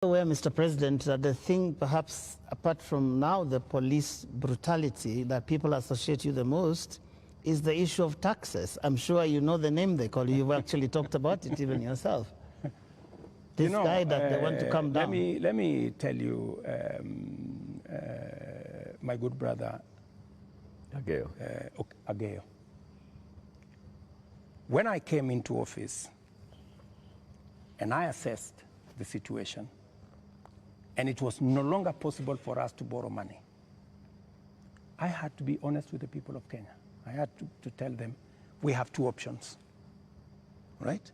Aware, Mr. President, that the thing, perhaps apart from now the police brutality that people associate you the most, is the issue of taxes. I'm sure you know the name they call you. You've actually talked about it even yourself. This guy that they want to come down. Let me tell you, my good brother, Ageo. When I came into office and I assessed the situation, and it was no longer possible for us to borrow money, I had to be honest with the people of Kenya. I had to tell them, we have two options, right?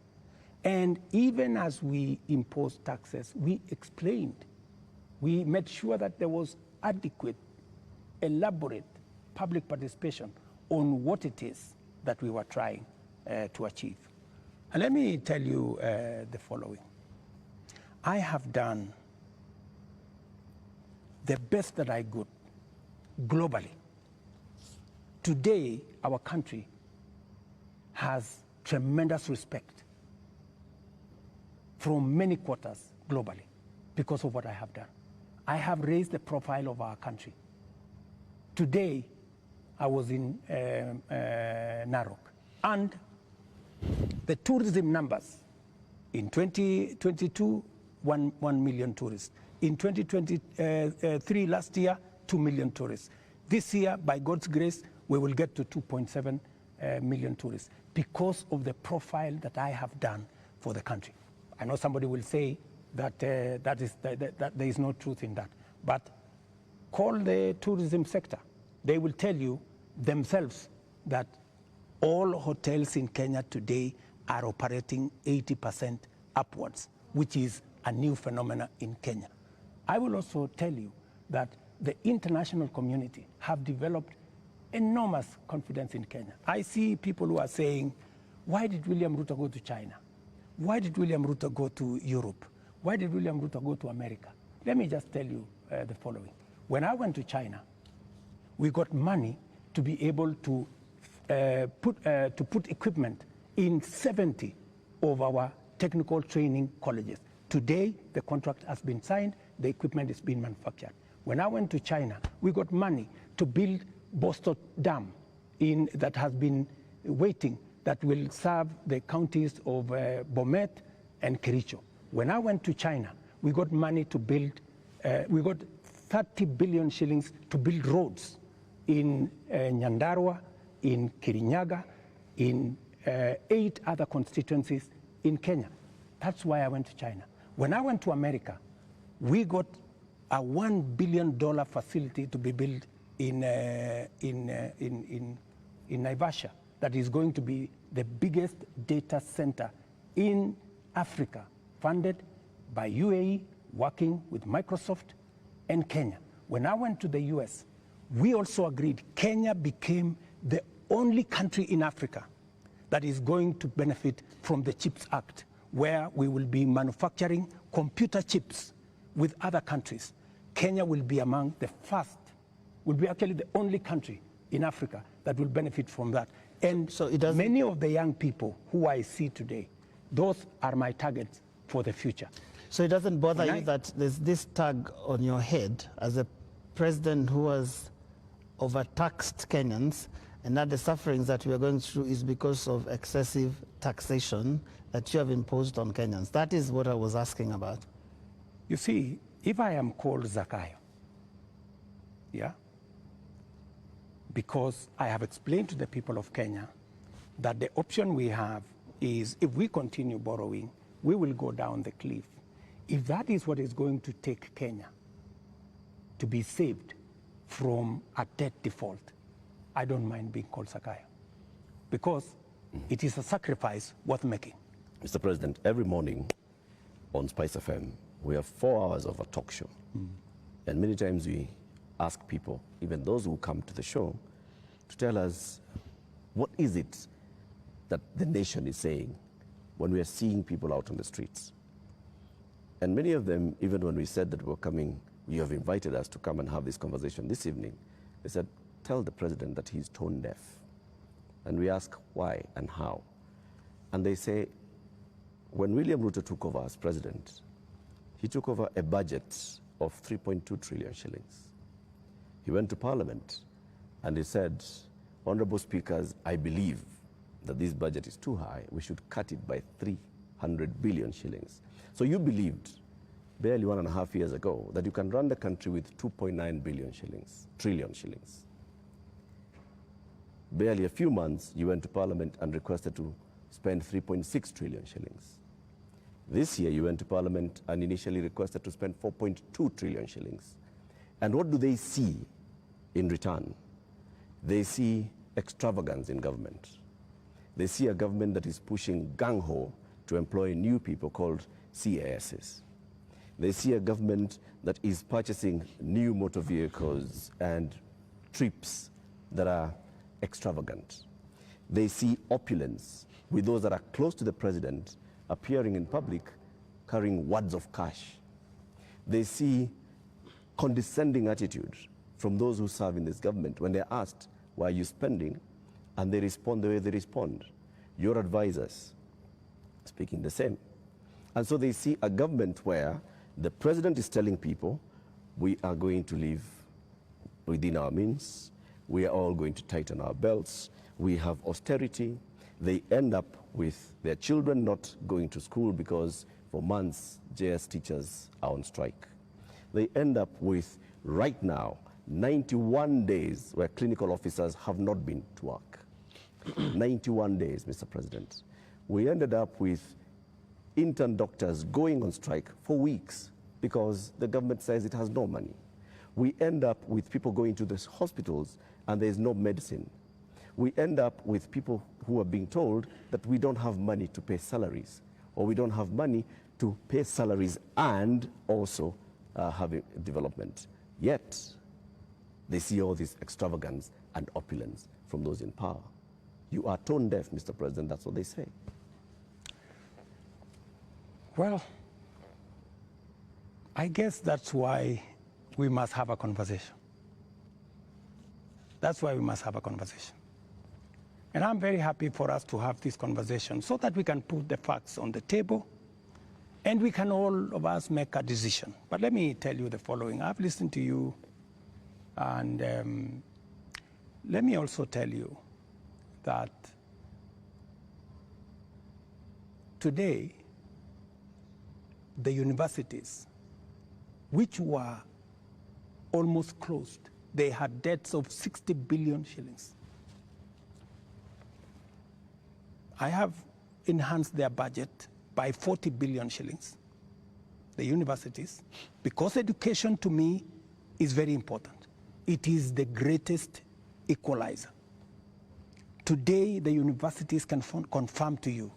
And even as we imposed taxes, we explained, we made sure that there was adequate, elaborate public participation on what it is that we were trying to achieve. And let me tell you the following. I have done the best that I could globally. Today, our country has tremendous respect from many quarters globally because of what I have done. I have raised the profile of our country. Today, I was in Narok, and the tourism numbers in 2022, 1 million tourists. In 2023, last year, 2 million tourists. This year, by God's grace, we will get to 2.7 million tourists because of the profile that I have done for the country. I know somebody will say that, that there is no truth in that, but call the tourism sector. They will tell you themselves that all hotels in Kenya today are operating 80% upwards, which is a new phenomenon in Kenya. I will also tell you that the international community have developed enormous confidence in Kenya. I see people who are saying, why did William RuTO go to China? Why did William RuTO go to Europe? Why did William RuTO go to America? Let me just tell you the following. When I went to China, we got money to be able to put equipment in 70 of our technical training colleges. Today, the contract has been signed, the equipment is being manufactured. When I went to China, we got money to build Bosto Dam that has been waiting, that will serve the counties of Bomet and Kericho. When I went to China, we got money to build, we got 30 billion shillings to build roads in Nyandarua, in Kirinyaga, in 8 other constituencies in Kenya. That's why I went to China. When I went to America, we got a $1 billion facility to be built in Naivasha that is going to be the biggest data center in Africa, funded by UAE, working with Microsoft and Kenya. When I went to the US, we also agreed Kenya became the only country in Africa that is going to benefit from the CHIPS Act, where we will be manufacturing computer chips with other countries. Kenya will be among the first, will be actually the only country in Africa that will benefit from that. And so many of the young people who I see today, those are my targets for the future. So it doesn't bother you that there's this tag on your head as a president who has overtaxed Kenyans, and that the sufferings that we are going through is because of excessive taxation that you have imposed on Kenyans? That is what I was asking about. You see, if I am called Zakayo, yeah, because I have explained to the people of Kenya that the option we have is, if we continue borrowing, we will go down the cliff. If that is what is going to take Kenya to be saved from a debt default, I don't mind being called Zakayo, because it is a sacrifice worth making. Mr. President, every morning on Spice FM, we have 4 hours of a talk show. And many times we ask people, even those who come to the show, to tell us what is it that the nation is saying when we are seeing people out on the streets. And many of them, even when we said that we were coming, you have invited us to come and have this conversation this evening, they said, tell the president that he's tone deaf. And we ask why and how. And they say, when William RuTO took over as president, he took over a budget of 3.2 trillion shillings. He went to Parliament and he said, Honorable Speakers, I believe that this budget is too high. We should cut it by 300 billion shillings. So you believed barely 1.5 years ago that you can run the country with 2.9 trillion shillings. Barely a few months, you went to Parliament and requested to spend 3.6 trillion shillings. This year, you went to Parliament and initially requested to spend 4.2 trillion shillings. And what do they see in return? They see extravagance in government. They see a government that is pushing gung-ho to employ new people called CASs. They see a government that is purchasing new motor vehicles and trips that are extravagant. They see opulence with those that are close to the president appearing in public carrying wads of cash. They see condescending attitude from those who serve in this government when they're asked, why are you spending? And they respond the way they respond. Your advisors speaking the same. And so they see a government where the president is telling people, we are going to live within our means, we are all going to tighten our belts, we have austerity. They end up with their children not going to school because for months JS teachers are on strike. They end up with, right now, 91 days where clinical officers have not been to work. 91 days, Mr. President. We ended up with intern doctors going on strike for weeks because the government says it has no money. We end up with people going to the hospitals and there's no medicine. We end up with people who are being told that we don't have money to pay salaries, or we don't have money to pay salaries and also have development. Yet, they see all this extravagance and opulence from those in power. You are tone deaf, Mr. President, that's what they say. Well, I guess that's why we must have a conversation. That's why we must have a conversation. And I'm very happy for us to have this conversation so that we can put the facts on the table and we can all of us make a decision. But let me tell you the following. I've listened to you, and let me also tell you that today, the universities, which were almost closed, they had debts of 60 billion shillings. I have enhanced their budget by 40 billion shillings, the universities, because education to me is very important. It is the greatest equalizer. Today, the universities can confirm to you,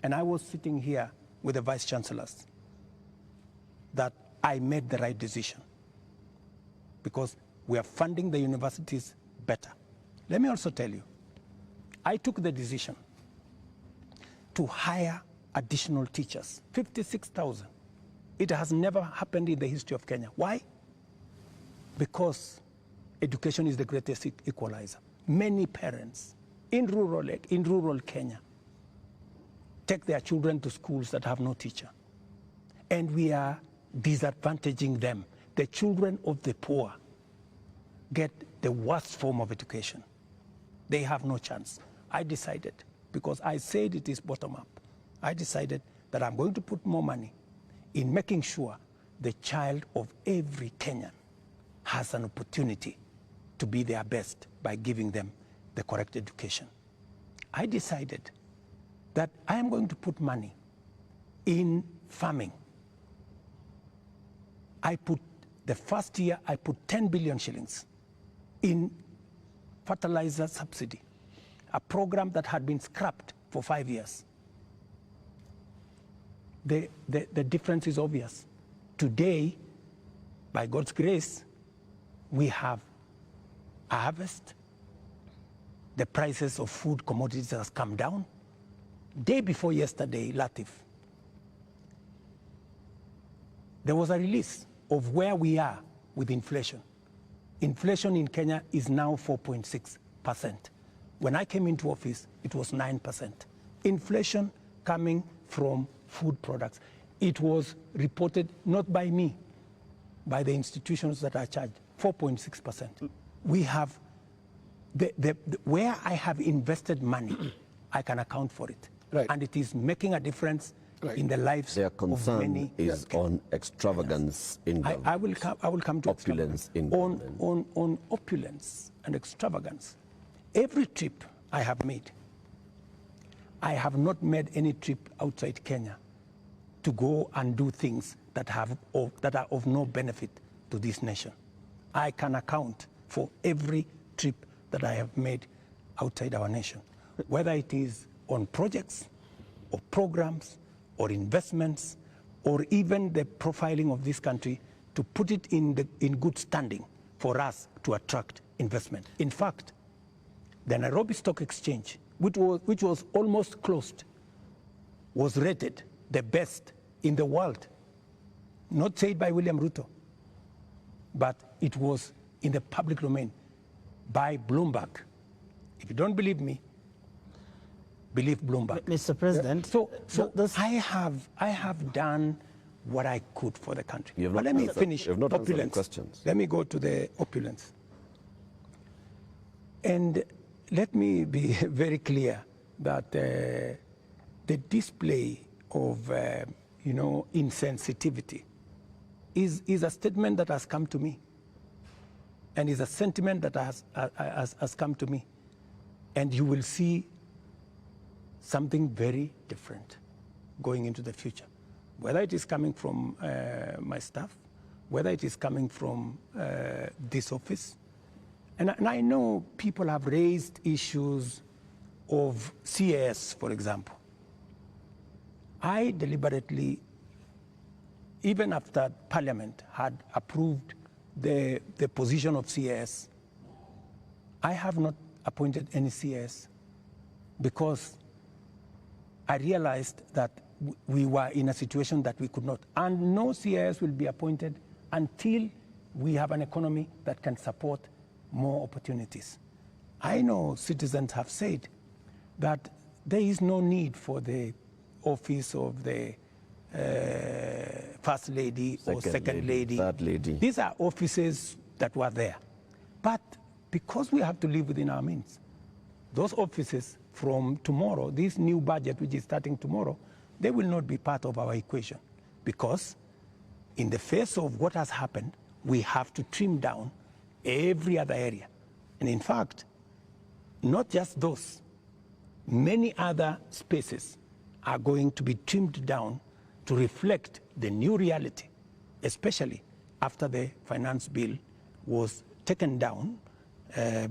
and I was sitting here with the vice chancellors, that I made the right decision because we are funding the universities better. Let me also tell you, I took the decision to hire additional teachers, 56,000. It has never happened in the history of Kenya. Why? Because education is the greatest equalizer. Many parents in rural Kenya take their children to schools that have no teacher. And we are disadvantaging them. The children of the poor get the worst form of education. They have no chance. I decided, because I said it is bottom up, I decided that I'm going to put more money in making sure the child of every Kenyan has an opportunity to be their best by giving them the correct education. I decided that I am going to put money in farming. The first year, I put 10 billion shillings in fertilizer subsidy, a program that had been scrapped for 5 years. The difference is obvious. Today, by God's grace, we have a harvest. The prices of food commodities has come down. Day before yesterday, Latif, there was a release of where we are with inflation. Inflation in Kenya is now 4.6%. When I came into office, it was 9%. Inflation coming from food products. it was reported not by me, by the institutions that are charged, 4.6%. We have, where I have invested money, I can account for it. Right. And it is making a difference in the lives Their of concern many. is on extravagance in government. I will come to opulence in on opulence and extravagance. Every trip I have made, I have not made any trip outside Kenya to go and do things that are of no benefit to this nation. I can account for every trip that I have made outside our nation, whether it is on projects or programs or investments or even the profiling of this country to put it in good standing for us to attract investment. In fact, the Nairobi Stock Exchange, which was almost closed, was rated the best in the world. Not said by William RuTO, but it was in the public domain by Bloomberg. If you don't believe me, believe Bloomberg. Mr. President, So I have done what I could for the country. You have But not let me answered- finish you have not answered the opulence. questions. Let me go to the opulence. And let me be very clear that the display of insensitivity is a statement that has come to me, and is a sentiment that has come to me, and you will see something very different going into the future, whether it is coming from my staff, whether it is coming from this office. And I know people have raised issues of CAS, for example. I deliberately, even after Parliament had approved the position of CAS, I have not appointed any CAS because I realized that we were in a situation that we could not. And no CAS will be appointed until we have an economy that can support more opportunities. I know citizens have said that there is no need for the office of the First Lady or Second Lady. Third Lady. These are offices that were there. But because we have to live within our means, those offices from tomorrow, this new budget which is starting tomorrow, they will not be part of our equation, because in the face of what has happened, we have to trim down every other area. And in fact, not just those, many other spaces are going to be trimmed down to reflect the new reality, especially after the finance bill was taken down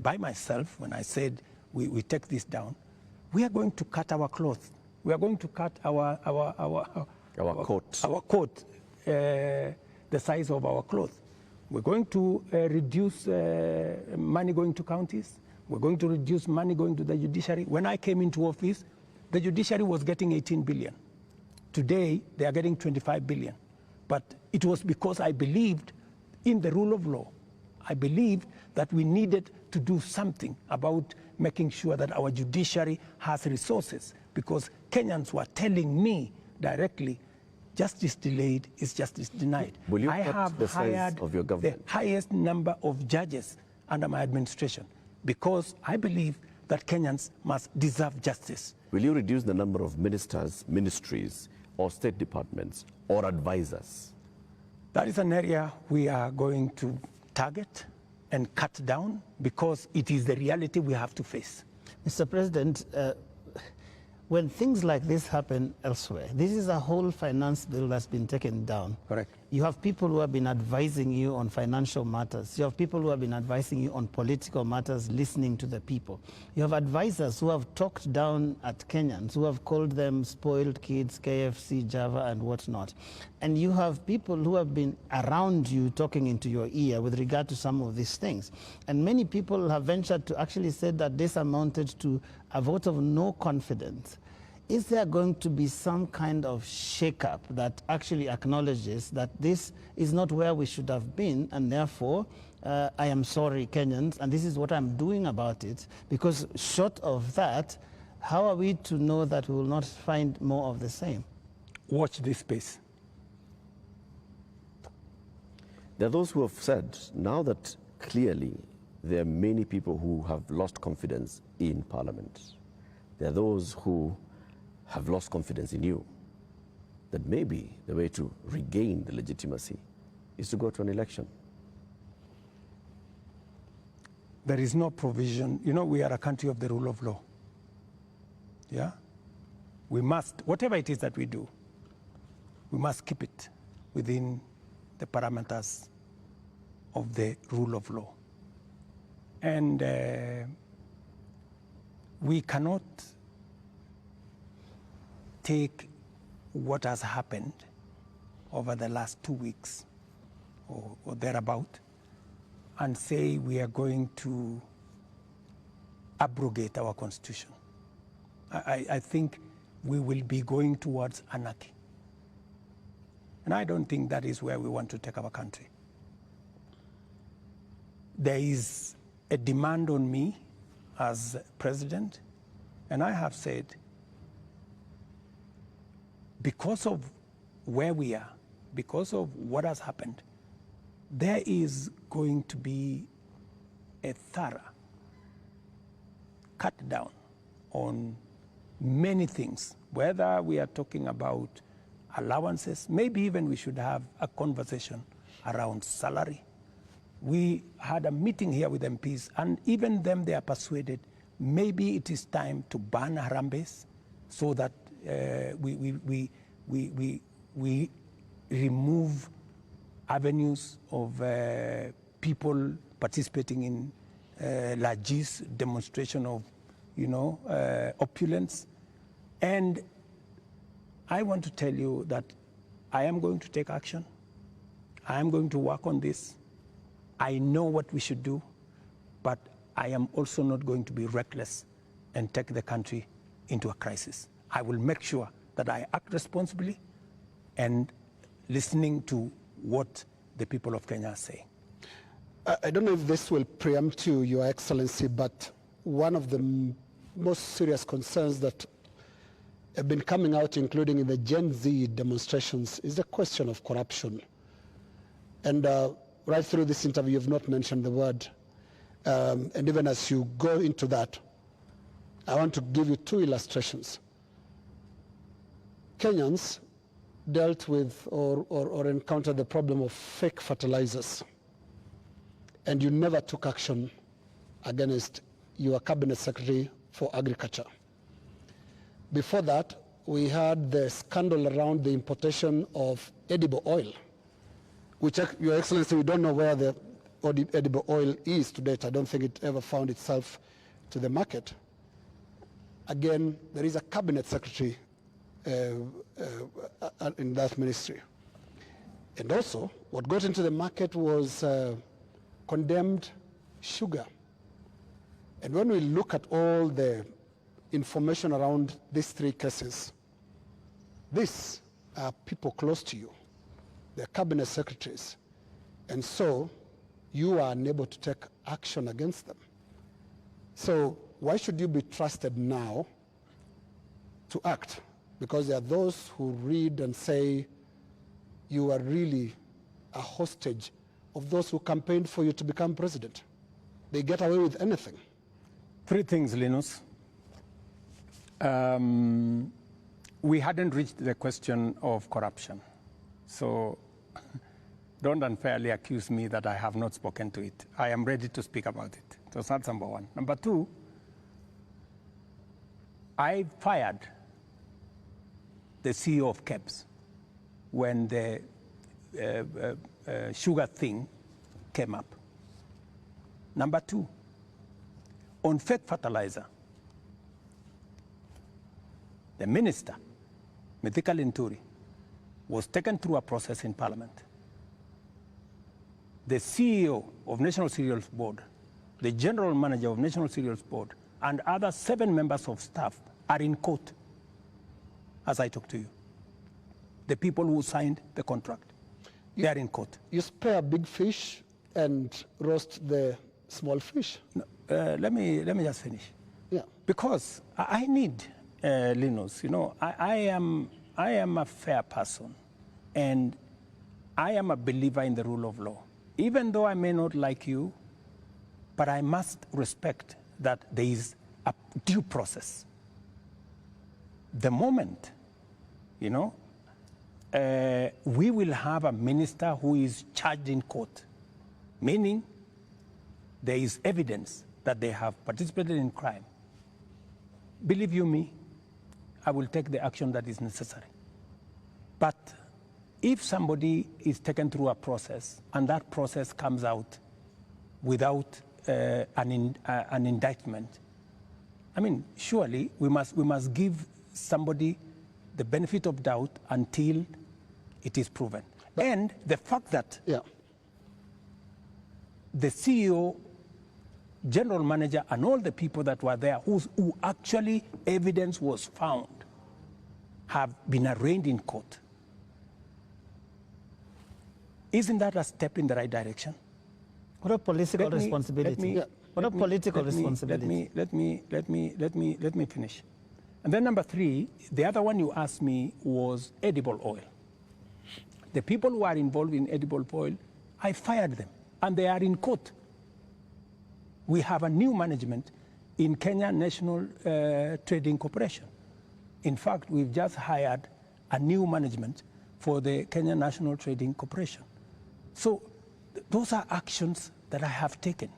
by myself. When I said we take this down, we are going to cut our cloth. We are going to cut our coat, the size of our cloth. We're going to reduce money going to counties. We're going to reduce money going to the judiciary. When I came into office, the judiciary was getting 18 billion. Today, they are getting 25 billion. But it was because I believed in the rule of law. I believed that we needed to do something about making sure that our judiciary has resources, because Kenyans were telling me directly, justice delayed is justice denied. Will you I cut have the size hired of your government? the highest number of judges under my administration, because I believe that Kenyans must deserve justice. Will you reduce the number of ministers, ministries, or state departments, or advisors? That is an area we are going to target and cut down, because it is the reality we have to face. Mr. President, when things like this happen elsewhere, this is a whole finance bill that's been taken down. Correct. You have people who have been advising you on financial matters. You have people who have been advising you on political matters, listening to the people. You have advisors who have talked down at Kenyans, who have called them spoiled kids, KFC, Java, and whatnot. And you have people who have been around you talking into your ear with regard to some of these things. And many people have ventured to actually say that this amounted to a vote of no confidence. Is there going to be some kind of shake-up that actually acknowledges that this is not where we should have been, and therefore, I am sorry, Kenyans, and this is what I'm doing about it? Because short of that, how are we to know that we will not find more of the same? Watch this space. There are those who have said, now that clearly there are many people who have lost confidence in Parliament, there are those who have lost confidence in you, that maybe the way to regain the legitimacy is to go to an election. There is no provision. You know, we are a country of the rule of law. Yeah? We must, whatever it is that we do, we must keep it within the parameters of the rule of law. And we cannot take what has happened over the last 2 weeks or thereabout and say we are going to abrogate our constitution. I think we will be going towards anarchy. And I don't think that is where we want to take our country. There is a demand on me as president, and I have said, because of where we are, because of what has happened, there is going to be a thorough cut down on many things, whether we are talking about allowances, maybe even we should have a conversation around salary. We had a meeting here with MPs, and even them, they are persuaded maybe it is time to ban Harambes so that we remove avenues of people participating in largesse, demonstration of, opulence. And I want to tell you that I am going to take action. I am going to work on this. I know what we should do, but I am also not going to be reckless and take the country into a crisis. I will make sure that I act responsibly and listening to what the people of Kenya are saying. I don't know if this will preempt you, Your Excellency, but one of the most serious concerns that have been coming out, including in the Gen Z demonstrations, is the question of corruption. And right through this interview, you've not mentioned the word. And even as you go into that, I want to give you two illustrations. Kenyans dealt with or encountered the problem of fake fertilizers, and you never took action against your cabinet secretary for agriculture. Before that, we had the scandal around the importation of edible oil, which, Your Excellency, we don't know where the edible oil is to date. I don't think it ever found itself to the market. Again, there is a cabinet secretary in that ministry. And also, what got into the market was condemned sugar. And when we look at all the information around these three cases, these are people close to you. They're cabinet secretaries. And so you are unable to take action against them. So why should you be trusted now to act? Because there are those who read and say you are really a hostage of those who campaigned for you to become president. They get away with anything. Three things, Linus. We hadn't reached the question of corruption. So don't unfairly accuse me that I have not spoken to it. I am ready to speak about it. So that's number one. Number two, I fired the CEO of KEBS when the sugar thing came up. Number two, on fake fertilizer, the minister, Mithika Linturi, was taken through a process in Parliament. The CEO of National Cereals Board, the general manager of National Cereals Board, and other 7 members of staff are in court as I talk to you. The people who signed the contract, they are in court. You spare big fish and roast the small fish. No, let me just finish. Yeah. Because I need, Linus, I am a fair person, and I am a believer in the rule of law. Even though I may not like you, but I must respect that there is a due process. The moment, you know, we will have a minister who is charged in court, meaning there is evidence that they have participated in crime. Believe you me, I will take the action that is necessary. But if somebody is taken through a process and that process comes out without an indictment, I mean, surely we must give somebody the benefit of doubt until it is proven. But and the fact that the CEO, general manager, and all the people that were there who actually evidence was found have been arraigned in court, isn't that a step in the right direction? What a political responsibility. What a political responsibility. Let me finish. And then number three, the other one you asked me was edible oil. The people who are involved in edible oil, I fired them, and they are in court. We have a new management in Kenya National Trading Corporation. In fact, we've just hired a new management for the Kenya National Trading Corporation. So those are actions that I have taken.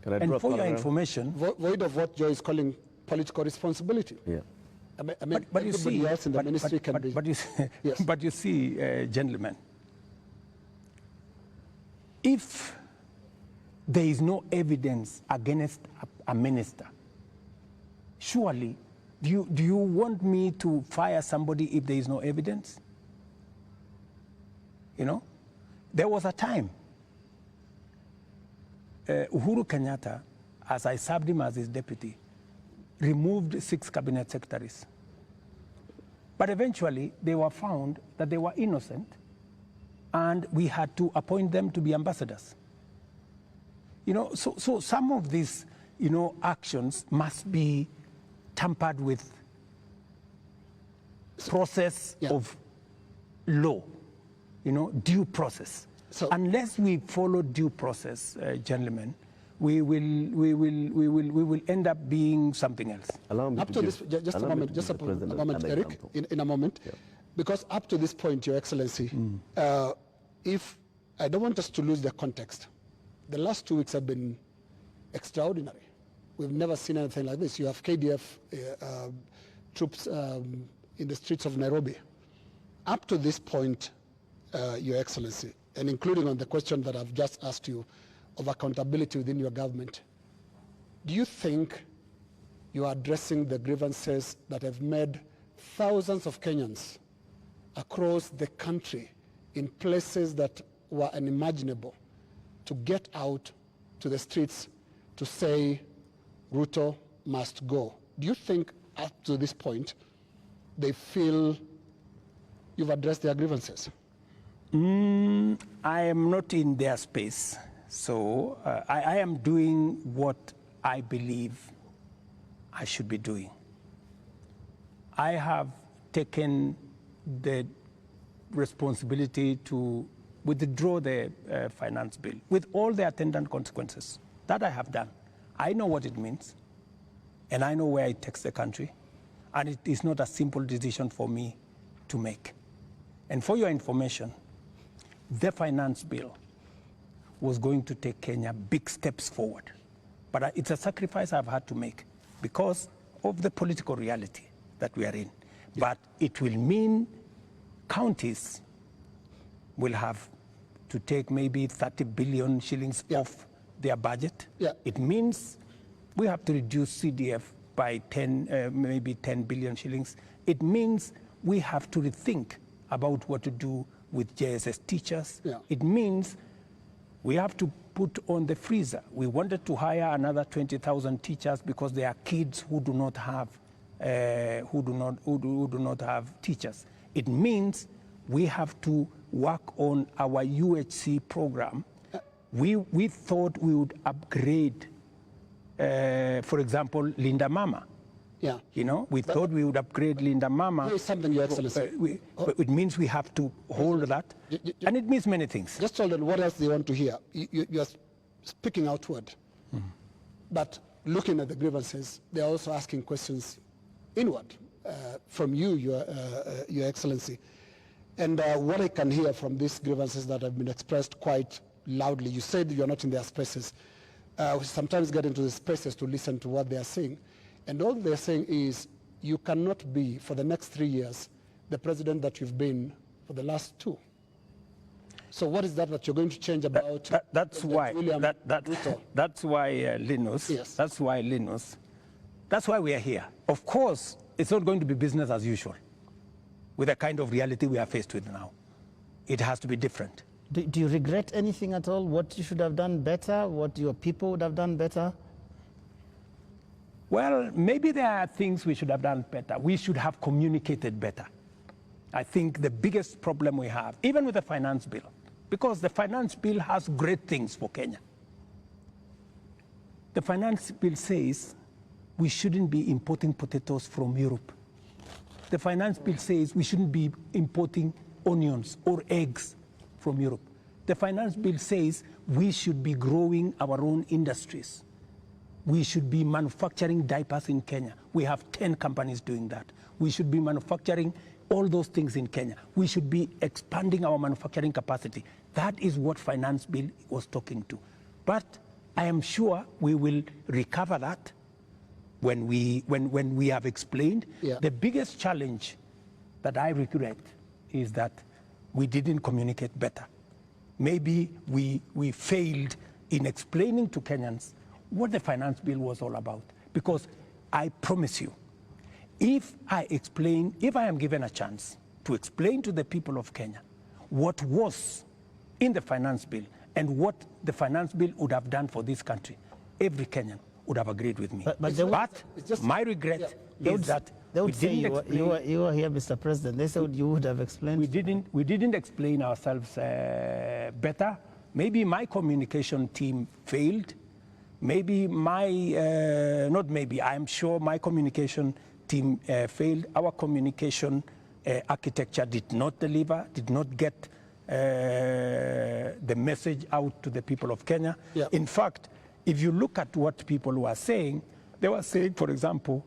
And for your information... Void of what Joe is calling political responsibility. Yeah. I mean, but you see, else in the ministry can be... But you see, yes. But you see, gentlemen, if there is no evidence against a minister, surely, do you want me to fire somebody if there is no evidence? You know, there was a time, Uhuru Kenyatta, as I served him as his deputy, removed 6 cabinet secretaries. But eventually, they were found that they were innocent, and we had to appoint them to be ambassadors. You know, so some of these, you know, actions must be tampered with process of law, you know, due process. So unless we follow due process, gentlemen, we will end up being something else. Up to this, just a moment, Eric, in a moment, because up to this point, Your Excellency, if I don't want us to lose the context, the last 2 weeks have been extraordinary. We've never seen anything like this. You have KDF troops in the streets of Nairobi. Up to this point, Your Excellency, and including on the question that I've just asked you of accountability within your government, do you think you are addressing the grievances that have made thousands of Kenyans across the country in places that were unimaginable to get out to the streets to say RuTO must go? Do you think up to this point they feel you've addressed their grievances? I am not in their space. So I am doing what I believe I should be doing. I have taken the responsibility to withdraw the finance bill with all the attendant consequences. That I have done. I know what it means, and I know where it takes the country, and it is not a simple decision for me to make. And for your information, the finance bill was going to take Kenya big steps forward. But it's a sacrifice I've had to make because of the political reality that we are in. But it will mean counties will have to take maybe 30 billion shillings off their budget. It means we have to reduce CDF by maybe 10 billion shillings. It means we have to rethink about what to do with JSS teachers. It means we have to put on the freezer. We wanted to hire another 20,000 teachers because there are kids who do not have teachers. It means we have to work on our UHC program. We thought we would upgrade, for example, Linda Mama. Yeah. You know, we thought we would upgrade Linda Mama. There is something, Your Excellency. But it means we have to hold that, and it means many things. Just told them what else they want to hear. You are speaking outward. But looking at the grievances, they're also asking questions inward from you, Your Excellency. And what I can hear from these grievances that have been expressed quite loudly, you said you're not in their spaces. We sometimes get into the spaces to listen to what they are saying. And all they're saying is, you cannot be, for the next 3 years, the president that you've been for the last 2. So what is that you're going to change about? That's why Linus. Yes. That's why Linus. That's why we are here. Of course, it's not going to be business as usual with the kind of reality we are faced with now. It has to be different. Do you regret anything at all? What you should have done better? What your people would have done better? Well, maybe there are things we should have done better. We should have communicated better. I think the biggest problem we have, even with the finance bill, because the finance bill has great things for Kenya. The finance bill says we shouldn't be importing potatoes from Europe. The finance bill says we shouldn't be importing onions or eggs from Europe. The finance bill says we should be growing our own industries. We should be manufacturing diapers in Kenya. We have 10 companies doing that. We should be manufacturing all those things in Kenya. We should be expanding our manufacturing capacity. That is what finance bill was talking to. But I am sure we will recover that when we have explained. Yeah. The biggest challenge that I regret is that we didn't communicate better. Maybe we failed in explaining to Kenyans what the finance bill was all about. Because I promise you, if I am given a chance to explain to the people of Kenya what was in the finance bill and what the finance bill would have done for this country, every Kenyan would have agreed with me. But my regret is that they we would say didn't explain. you were here, Mr. President. They said you would have explained. We didn't explain ourselves better. Maybe my communication team failed. Maybe I'm sure my communication team failed. Our communication architecture did not deliver, did not get the message out to the people of Kenya. Yeah. In fact, if you look at what people were saying, they were saying, for example,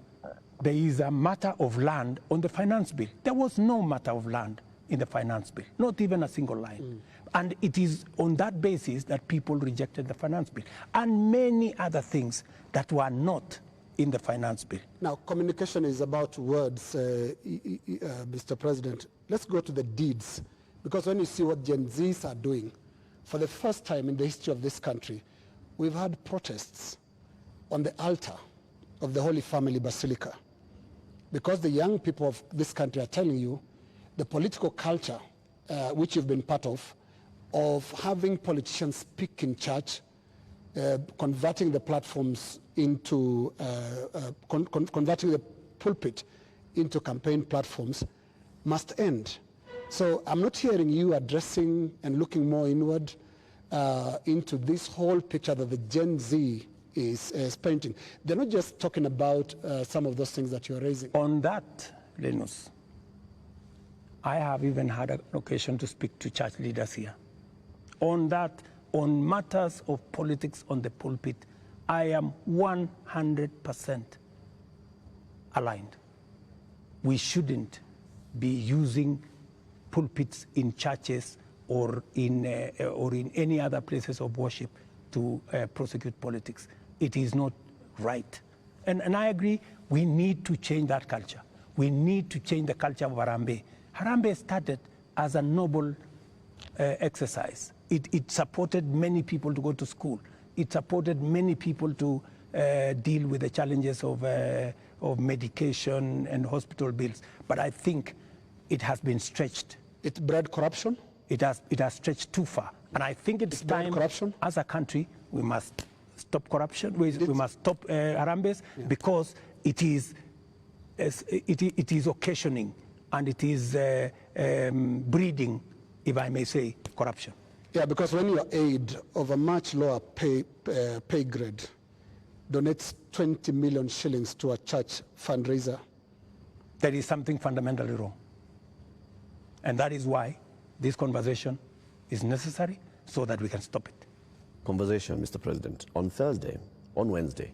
there is a matter of land on the finance bill. There was no matter of land in the finance bill, not even a single line. And it is on that basis that people rejected the finance bill and many other things that were not in the finance bill. Now, communication is about words, Mr. President. Let's go to the deeds, because when you see what Gen Zs are doing, for the first time in the history of this country, we've had protests on the altar of the Holy Family Basilica, because the young people of this country are telling you the political culture, which you've been part of having politicians speak in church, converting the platforms into, converting the pulpit into campaign platforms, must end. So I'm not hearing you addressing and looking more inward into this whole picture that the Gen Z is painting. They're not just talking about some of those things that you're raising. On that, Linus, I have even had an occasion to speak to church leaders here. On that, on matters of politics on the pulpit, I am 100% aligned. We shouldn't be using pulpits in churches or in any other places of worship to prosecute politics. It is not right. And I agree, we need to change that culture. We need to change the culture of Harambee. Harambee started as a noble exercise. It supported many people to go to school. It supported many people to deal with the challenges of medication and hospital bills. But I think it has been stretched. It bred corruption? It has stretched too far. And I think it's time, corruption? As a country, we must stop corruption. We must stop Harambees, because it is occasioning and it is breeding, if I may say, corruption. Yeah, because when your aide of a much lower pay grade donates 20 million shillings to a church fundraiser. There is something fundamentally wrong. And that is why this conversation is necessary so that we can stop it. Conversation, Mr. President. On Wednesday,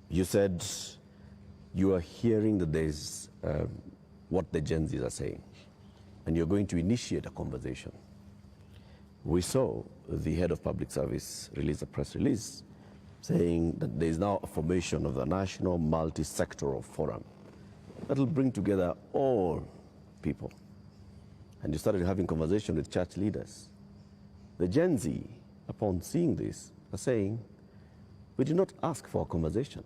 you said you are hearing that there's what the Gen Zs are saying, and you're going to initiate a conversation. We saw the head of public service release a press release saying that there is now a formation of the National Multi-Sectoral Forum that will bring together all people. And you started having conversation with church leaders. The Gen Z, upon seeing this, are saying, we did not ask for a conversation.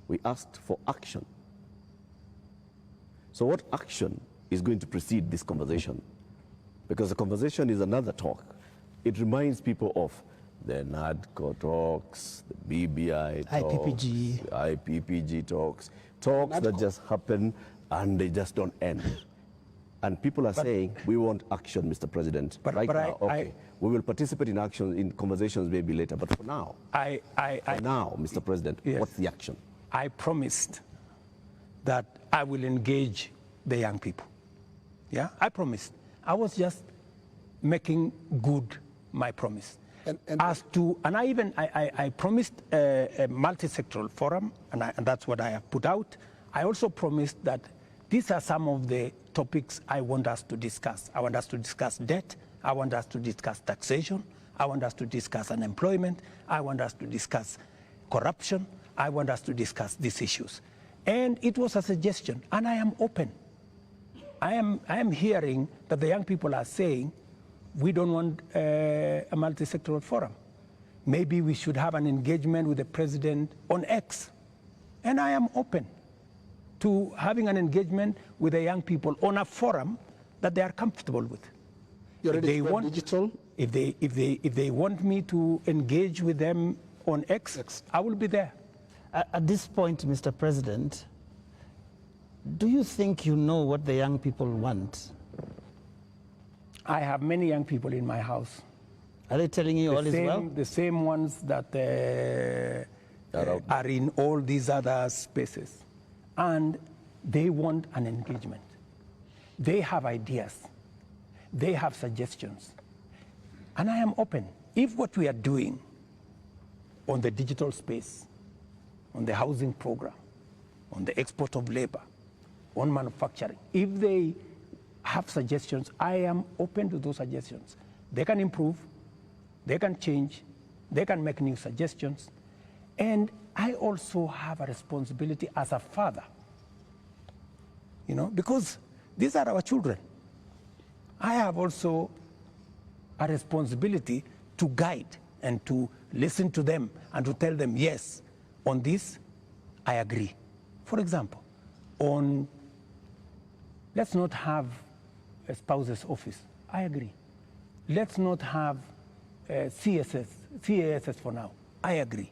We asked for action. So what action is going to precede this conversation? Because the conversation is another talk. It reminds people of the NADCO talks, the BBI talks, IPPG. the IPPG talks that just happen and they just don't end. And people are saying, we want action, Mr. President. Right now, okay. We will participate in action, in conversations maybe later, but for now, Mr. President, yes, what's the action? I promised that I will engage the young people. Yeah, I promised. I was just making good my promise. And I promised a multi-sectoral forum, and that's what I have put out. I also promised that these are some of the topics I want us to discuss. I want us to discuss debt. I want us to discuss taxation. I want us to discuss unemployment. I want us to discuss corruption. I want us to discuss these issues. And it was a suggestion, and I am open. I am hearing that the young people are saying, we don't want a multi-sectoral forum. Maybe we should have an engagement with the president on X. And I am open to having an engagement with the young people on a forum that they are comfortable with. You're ready to digital? If they want me to engage with them on X, I will be there. At this point, Mr. President, do you think you know what the young people want? I have many young people in my house. Are they telling you all is well? The same ones that are in all these other spaces. And they want an engagement. They have ideas. They have suggestions. And I am open. If what we are doing on the digital space, on the housing program, on the export of labor, on manufacturing, if they have suggestions, I am open to those suggestions. They can improve, they can change, they can make new suggestions. And I also have a responsibility as a father, you know, because these are our children. I have also a responsibility to guide and to listen to them and to tell them, yes, on this, I agree. For example, on, let's not have a spouse's office. I agree. Let's not have CASS for now. I agree.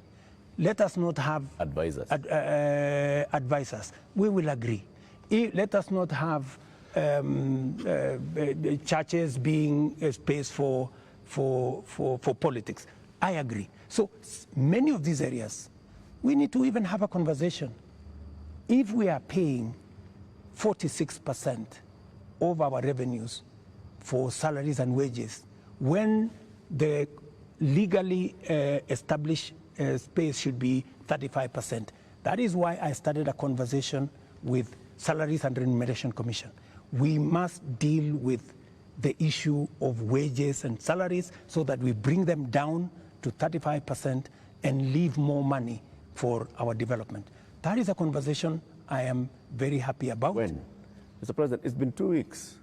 Let us not have advisors. Advisors. We will agree. Let us not have churches being a space for politics. I agree. So many of these areas, we need to even have a conversation. If we are paying 46% of our revenues for salaries and wages, when the legally established space should be 35%. That is why I started a conversation with Salaries and Remuneration Commission. We must deal with the issue of wages and salaries so that we bring them down to 35% and leave more money for our development. That is a conversation I am very happy about. When? Mr. President, it's been 2 weeks.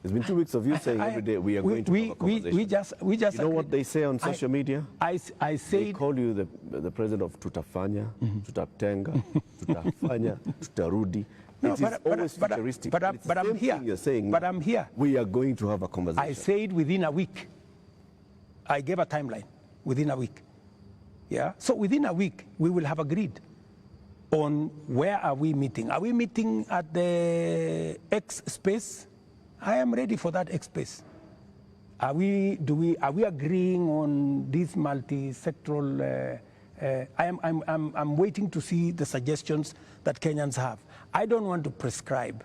It's been 2 weeks of you saying every day we are going to have a conversation. We just you know what they say on social media? I say they call you the president of tutafanya, tutatenga, tutafanya, tutarudi. No, it is always futuristic. But I'm here. You're saying but I'm here. We are going to have a conversation. I said within a week. I gave a timeline within a week. Yeah. So within a week we will have agreed on where are we meeting. Are we meeting at the X space? I am ready for that X space. Are we agreeing on this multi-sectoral I'm waiting to see the suggestions that Kenyans have. I don't want to prescribe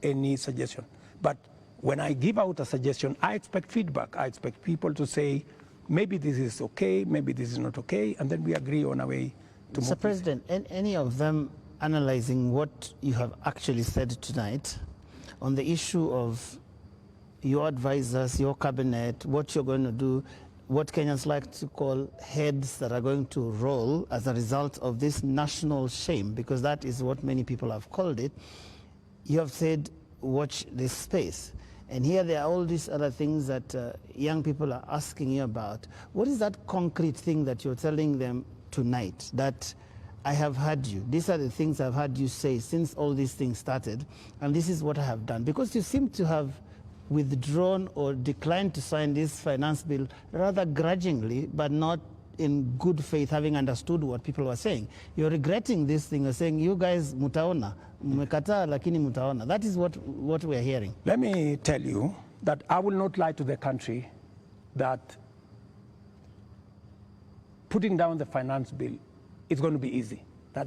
any suggestion, but when I give out a suggestion, I expect feedback. I expect people to say, maybe this is okay, maybe this is not okay, and then we agree on a way to move. Mr. President, any of them analyzing what you have actually said tonight on the issue of your advisors, your cabinet, what you're going to do, what Kenyans like to call heads that are going to roll as a result of this national shame, because that is what many people have called it. You have said, watch this space. And here there are all these other things that young people are asking you about. What is that concrete thing that you're telling them tonight that I have heard you? These are the things I've heard you say since all these things started, and this is what I have done. Because you seem to have withdrawn or declined to sign this finance bill rather grudgingly, but not in good faith, having understood what people were saying. You're regretting this thing. You're saying, you guys mutaona, mmekataa lakini mutaona. That is what we're hearing. Let me tell you that I will not lie to the country that putting down the finance bill is going to be easy. I'll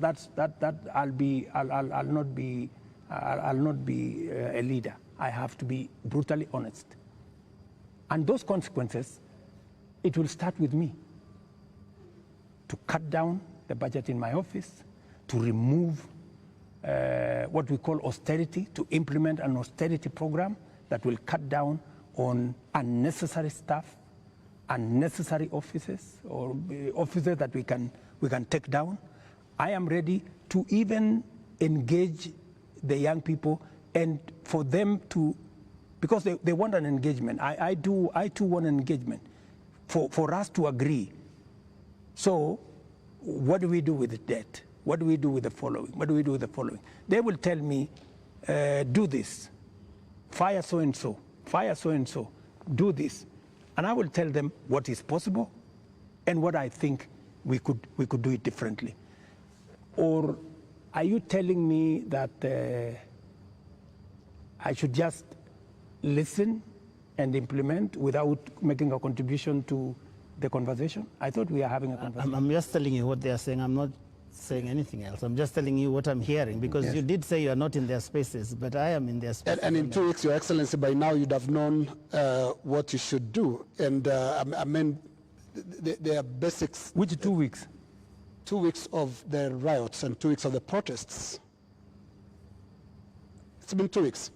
not be a leader. I have to be brutally honest. And those consequences, it will start with me. To cut down the budget in my office, to remove what we call austerity, to implement an austerity program that will cut down on unnecessary stuff, unnecessary offices, or offices that we can take down. I am ready to even engage the young people and for them to, because they want an engagement. I too want an engagement for us to agree. So what do we do with the debt? What do we do with the following? What do we do with the following? They will tell me, do this, fire so-and-so, fire so-and-so, do this. And I will tell them what is possible and what I think we could do it differently. Or are you telling me that I should just listen and implement without making a contribution to the conversation? I thought we are having a conversation. I'm just telling you what they are saying. I'm not saying anything else. I'm just telling you what I'm hearing, because yes, you did say you are not in their spaces, but I am in their spaces. And in 2 weeks, Your Excellency, by now you'd have known what you should do. And I mean, there are basics. Which 2 weeks? 2 weeks of the riots and 2 weeks of the protests. It's been 2 weeks.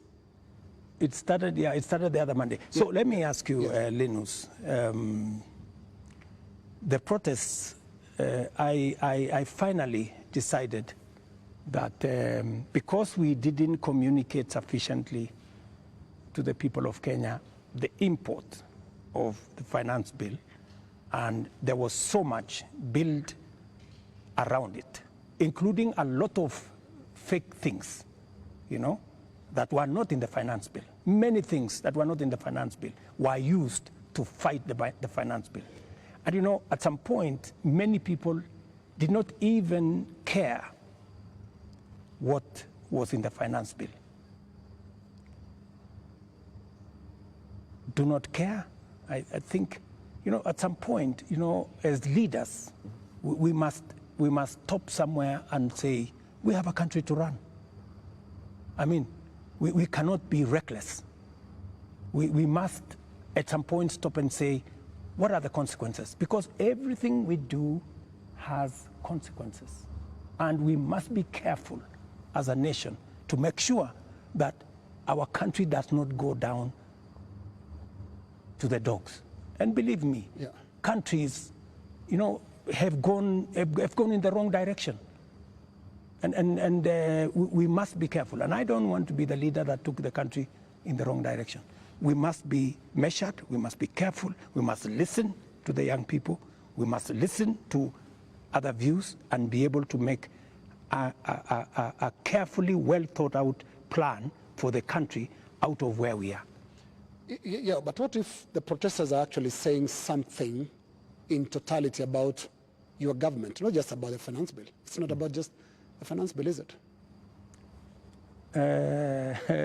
It started the other Monday. So let me ask you, Linus, the protests, I finally decided that because we didn't communicate sufficiently to the people of Kenya the import of the finance bill, and there was so much built around it, including a lot of fake things, you know, that were not in the finance bill. Many things that were not in the finance bill were used to fight the finance bill. And you know, at some point, many people did not even care what was in the finance bill. Do not care. I think, you know, at some point, you know, as leaders, we must stop somewhere and say, we have a country to run. I mean, we cannot be reckless. We must, at some point, stop and say, what are the consequences? Because everything we do has consequences. And we must be careful as a nation to make sure that our country does not go down to the dogs. And believe me, countries, you know, have gone in the wrong direction. And we must be careful. And I don't want to be the leader that took the country in the wrong direction. We must be measured, we must be careful, we must listen to the young people, we must listen to other views and be able to make a carefully well thought out plan for the country out of where we are. Yeah, but what if the protesters are actually saying something in totality about your government, not just about the finance bill? It's not about just the finance bill, is it?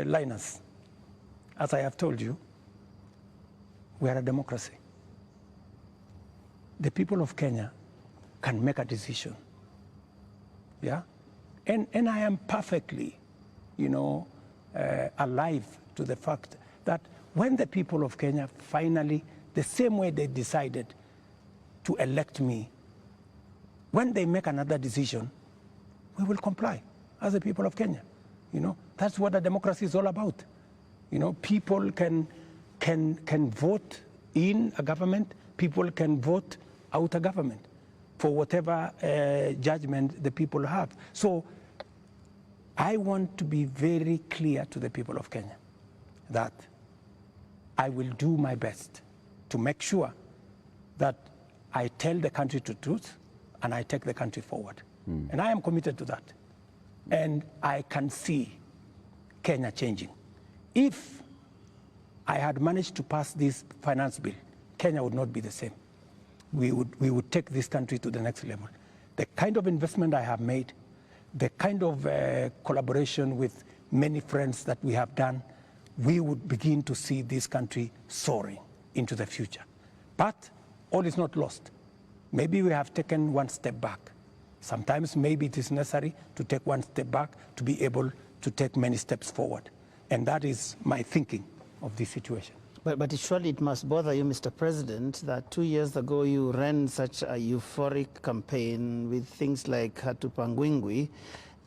Linus, as I have told you, we are a democracy. The people of Kenya can make a decision. Yeah? And I am perfectly, alive to the fact that when the people of Kenya finally, the same way they decided to elect me, when they make another decision, we will comply as the people of Kenya. That's what a democracy is all about. People can vote in a government, people can vote out a government for whatever judgment the people have. So I want to be very clear to the people of Kenya that I will do my best to make sure that I tell the country the truth and I take the country forward. And I am committed to that. And I can see Kenya changing. If I had managed to pass this finance bill, Kenya would not be the same. We would take this country to the next level. The kind of investment I have made, the kind of collaboration with many friends that we have done, we would begin to see this country soaring into the future. But all is not lost. Maybe we have taken one step back. Sometimes maybe it is necessary to take one step back to be able to take many steps forward. And that is my thinking of this situation. But surely it must bother you, Mr. President, that 2 years ago you ran such a euphoric campaign with things like Hatupangwingwi,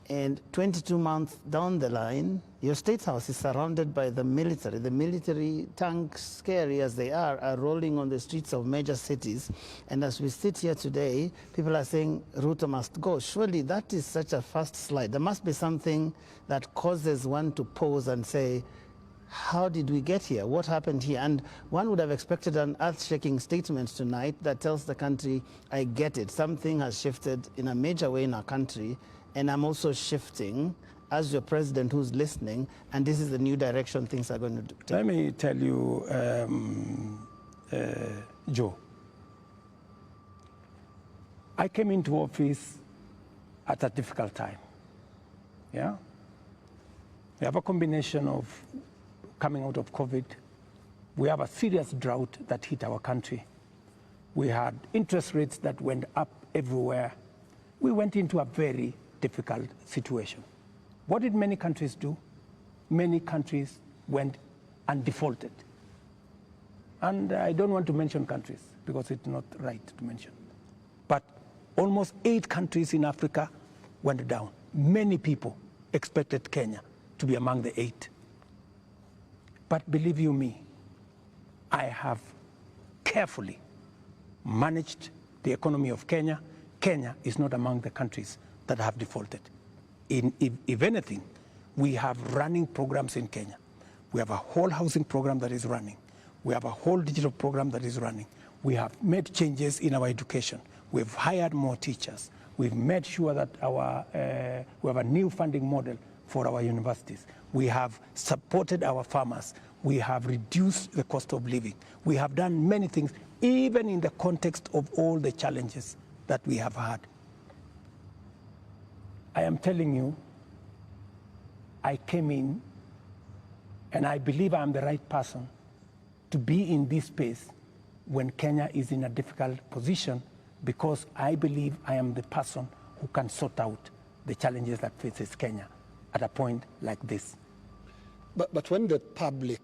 and 22 months down the line, your State House is surrounded by the military. The military tanks, scary as they are rolling on the streets of major cities. And as we sit here today, people are saying RuTO must go. Surely that is such a fast slide. There must be something that causes one to pause and say, how did we get here? What happened here? And one would have expected an earth-shaking statement tonight that tells the country, I get it. Something has shifted in a major way in our country, and I'm also shifting as your president who's listening, and this is the new direction things are going to take. Let me tell you, Joe, I came into office at a difficult time. Yeah? We have a combination of coming out of COVID. We have a serious drought that hit our country. We had interest rates that went up everywhere. We went into a very difficult situation. What did many countries do? Many countries went and defaulted. And I don't want to mention countries because it's not right to mention. But almost 8 countries in Africa went down. Many people expected Kenya to be among the 8. But believe you me, I have carefully managed the economy of Kenya. Kenya is not among the countries that have defaulted. If anything, we have running programs in Kenya. We have a whole housing program that is running. We have a whole digital program that is running. We have made changes in our education. We've hired more teachers. We've made sure that we have a new funding model for our universities. We have supported our farmers. We have reduced the cost of living. We have done many things, even in the context of all the challenges that we have had. I am telling you, I came in, and I believe I'm the right person to be in this space when Kenya is in a difficult position, because I believe I am the person who can sort out the challenges that faces Kenya at a point like this. But when the public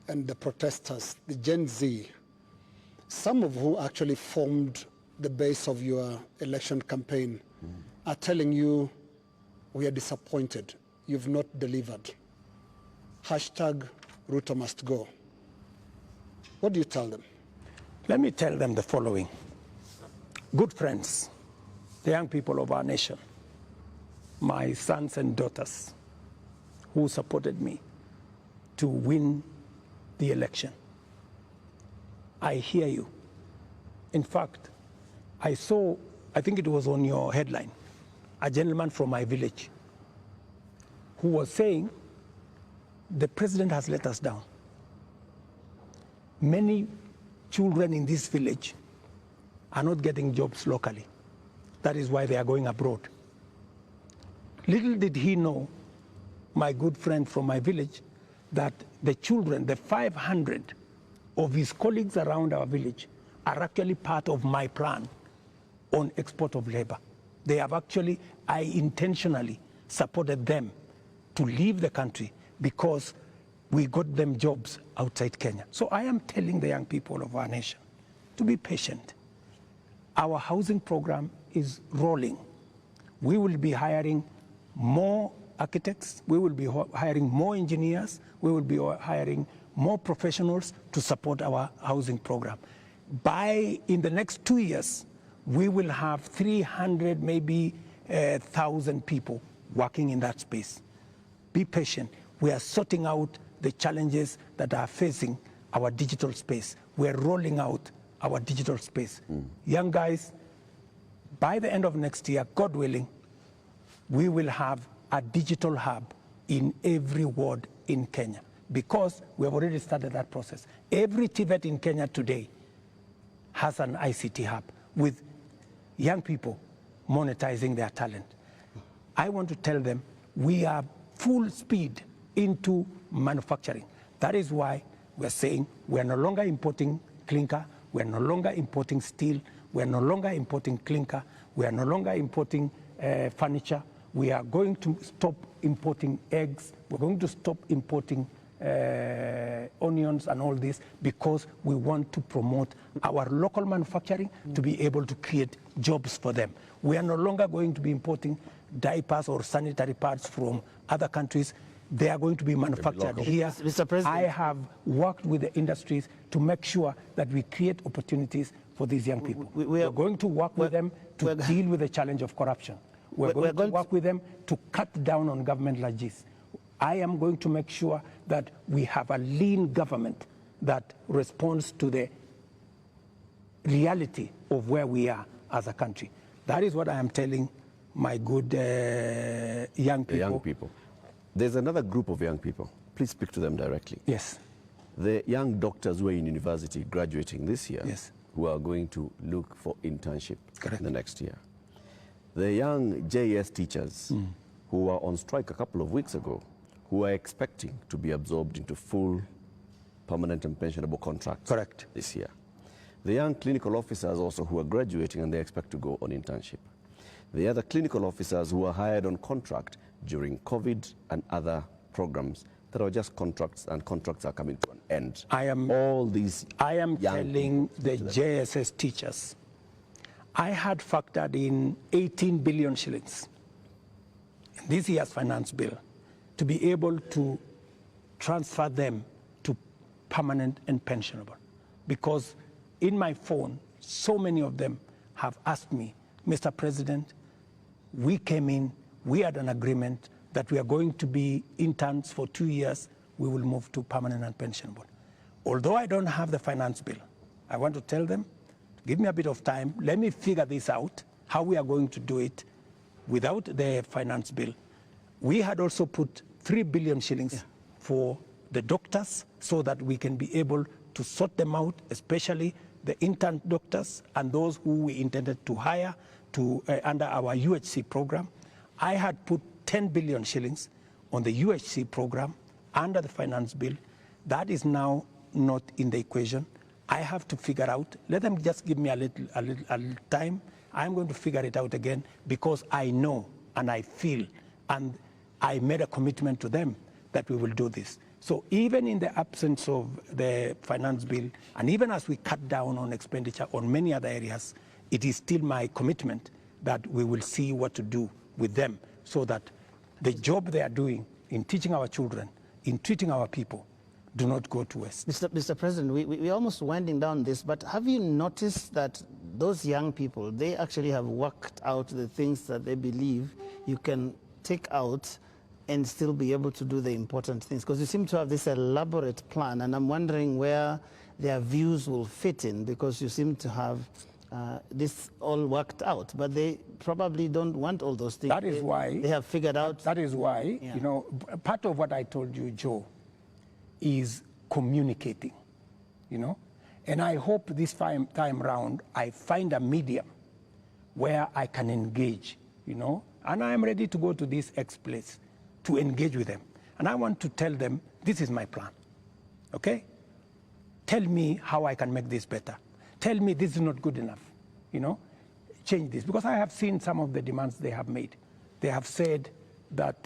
and the protesters, the Gen Z, some of who actually formed the base of your election campaign, are telling you, we are disappointed, you've not delivered. Hashtag RuTO must go. What do you tell them? Let me tell them the following. Good friends, the young people of our nation, my sons and daughters who supported me to win the election. I hear you. In fact, I saw, I think it was on your headline, a gentleman from my village who was saying, the president has let us down. Many children in this village are not getting jobs locally. That is why they are going abroad. Little did he know, my good friend from my village, that the children, the 500 of his colleagues around our village, are actually part of my plan on export of labor. They have actually, I intentionally supported them to leave the country because we got them jobs outside Kenya. So I am telling the young people of our nation to be patient. Our housing program is rolling. We will be hiring more architects, we will be hiring more engineers, we will be hiring more professionals to support our housing program. In the next 2 years, we will have 300, maybe 1,000 people working in that space. Be patient. We are sorting out the challenges that are facing our digital space. We're rolling out our digital space. Young guys, by the end of next year, God willing, we will have a digital hub in every ward in Kenya because we have already started that process. Every TVET in Kenya today has an ICT hub with young people monetizing their talent. I want to tell them we are full speed into manufacturing. That is why we're saying we're no longer importing clinker, we're no longer importing steel, we're no longer importing clinker, we are no longer importing furniture. We are going to stop importing eggs. We're going to stop importing onions and all this because we want to promote our local manufacturing to be able to create jobs for them. We are no longer going to be importing diapers or sanitary pads from other countries. They are going to be manufactured here. Mr. President, I have worked with the industries to make sure that we create opportunities for these young people. We are going to work with them to deal with the challenge of corruption. We're going to work with them to cut down on government like this. I am going to make sure that we have a lean government that responds to the reality of where we are as a country. That is what I am telling my good young people. The young people. There's another group of young people. Please speak to them directly. Yes. The young doctors who are in university graduating this year, yes, who are going to look for internship correct, in the next year. The young JS teachers who were on strike a couple of weeks ago, who are expecting to be absorbed into full permanent and pensionable contracts correct, this year. The young clinical officers also who are graduating and they expect to go on internship. The other clinical officers who are hired on contract during COVID and other programs that are just contracts, and contracts are coming to an end. I am telling the JSS teachers, I had factored in 18 billion shillings in this year's finance bill to be able to transfer them to permanent and pensionable. Because in my phone, so many of them have asked me, Mr. President, we came in, we had an agreement that we are going to be interns for 2 years, we will move to permanent and pensionable. Although I don't have the finance bill, I want to tell them, give me a bit of time, let me figure this out, how we are going to do it without the finance bill. We had also put 3 billion shillings for the doctors so that we can be able to sort them out, especially the intern doctors and those who we intended to hire to, under our UHC program. I had put 10 billion shillings on the UHC program under the finance bill. That is now not in the equation. I have to figure out, let them just give me a little time. I'm going to figure it out again because I know and I feel and I made a commitment to them that we will do this. So even in the absence of the finance bill, and even as we cut down on expenditure on many other areas, it is still my commitment that we will see what to do with them so that the job they are doing in teaching our children, in treating our people, do not go to waste. Mr. President, we're almost winding down this, but have you noticed that those young people, they actually have worked out the things that they believe you can take out and still be able to do the important things? Because you seem to have this elaborate plan, and I'm wondering where their views will fit in, because you seem to have this all worked out, but they probably don't want all those things. That is why they have figured out. That is why, you know, part of what I told you, Joe, is communicating, you know, and I hope this time round I find a medium where I can engage, you know, and I'm ready to go to this X place to engage with them, and I want to tell them this is my plan. Okay, tell me how I can make this better. Tell me this is not good enough, you know. change this, because I have seen some of the demands they have made. They have said that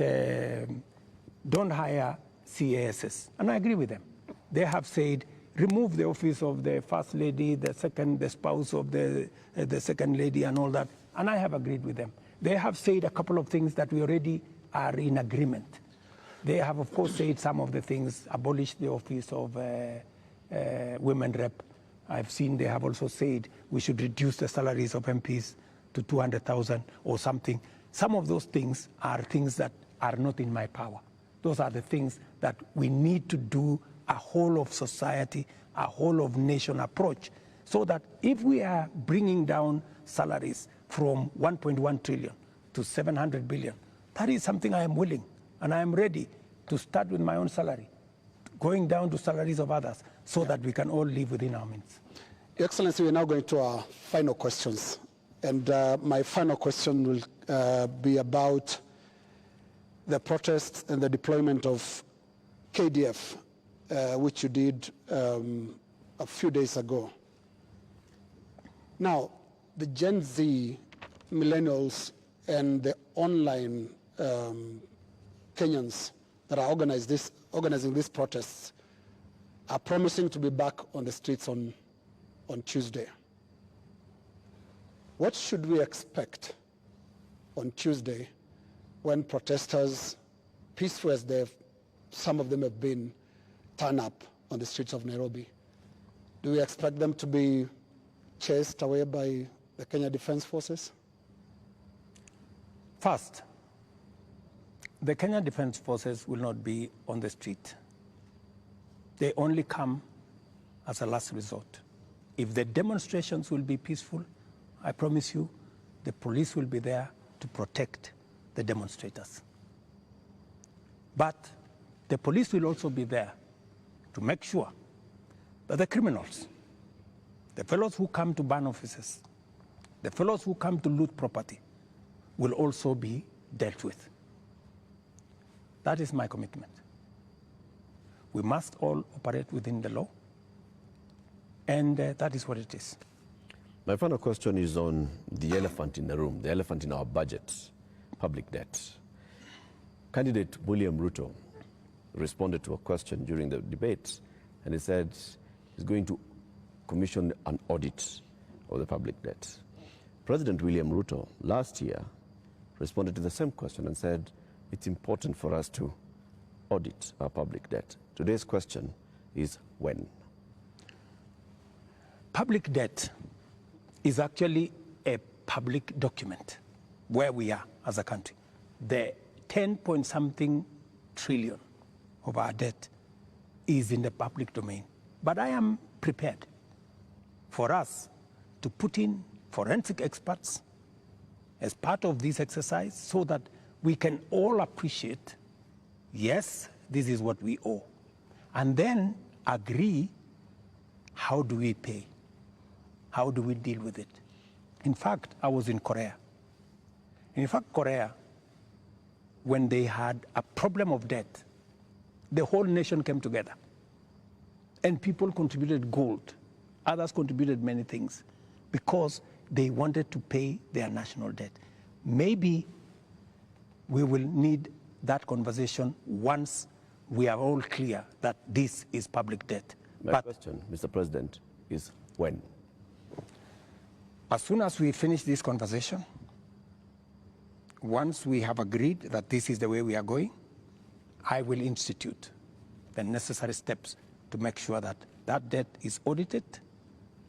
don't hire CASs, and I agree with them. They have said remove the office of the first lady, the spouse of the second lady, and all that, and I have agreed with them. They have said a couple of things that we already are in agreement. They have, of course, said some of the things, abolish the office of women rep. I've seen they have also said we should reduce the salaries of MPs to 200,000 or something. Some of those things are things that are not in my power. Those are the things that we need to do a whole of society, a whole of nation approach, so that if we are bringing down salaries from 1.1 trillion to 700 billion, that is something I am willing and I am ready to start with my own salary, going down to salaries of others, so that we can all live within our means. Your Excellency, we're now going to our final questions. And my final question will be about the protests and the deployment of KDF, which you did a few days ago. Now, the Gen Z, millennials, and the online Kenyans that are organizing these protests are promising to be back on the streets on Tuesday. What should we expect on Tuesday when protesters, peaceful as some of them have been, turn up on the streets of Nairobi? Do we expect them to be chased away by the Kenya Defense Forces? First, the Kenya Defense Forces will not be on the street. They only come as a last resort. If the demonstrations will be peaceful, I promise you, the police will be there to protect the demonstrators. But the police will also be there to make sure that the criminals, the fellows who come to burn offices, the fellows who come to loot property, will also be dealt with. That is my commitment. We must all operate within the law, and that is what it is. My final question is on the elephant in the room, the elephant in our budget, public debt. Candidate William RuTO responded to a question during the debate, and he said he's going to commission an audit of the public debt. President William RuTO last year responded to the same question and said it's important for us to audit our public debt. Today's question is when? Public debt is actually a public document where we are as a country. The 10-point-something trillion of our debt is in the public domain. But I am prepared for us to put in forensic experts as part of this exercise so that we can all appreciate, yes, this is what we owe, and then agree, how do we pay? How do we deal with it? In fact, I was in Korea. In fact, Korea, when they had a problem of debt, the whole nation came together. And people contributed gold. Others contributed many things because they wanted to pay their national debt. Maybe we will need that conversation once we are all clear that this is public debt. My question, Mr. President, is when? As soon as we finish this conversation, once we have agreed that this is the way we are going, I will institute the necessary steps to make sure that that debt is audited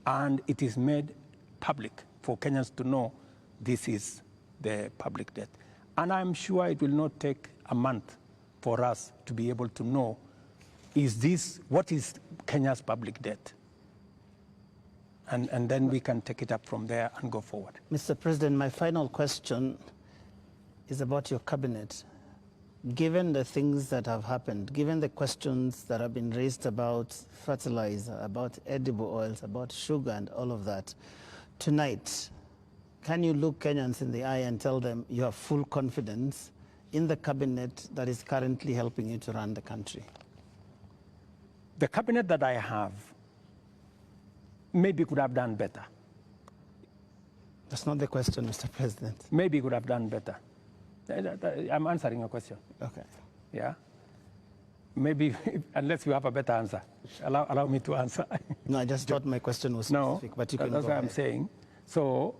and it is made public for Kenyans to know this is the public debt. And I'm sure it will not take a month for us to be able to know, what is Kenya's public debt? And then we can take it up from there and go forward. Mr. President, my final question is about your cabinet. Given the things that have happened, given the questions that have been raised about fertilizer, about edible oils, about sugar and all of that, tonight, can you look Kenyans in the eye and tell them you have full confidence in the cabinet that is currently helping you to run the country? The cabinet that I have maybe could have done better. That's not the question, Mr. President. Maybe could have done better. I'm answering your question. Okay. Yeah. Maybe, unless you have a better answer, allow me to answer. No, I just thought my question was No, specific, but you can that's go what I'm ahead. saying. So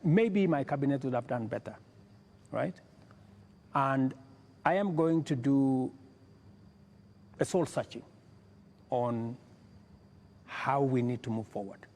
maybe my cabinet would have done better, right? And I am going to do a soul searching on how we need to move forward.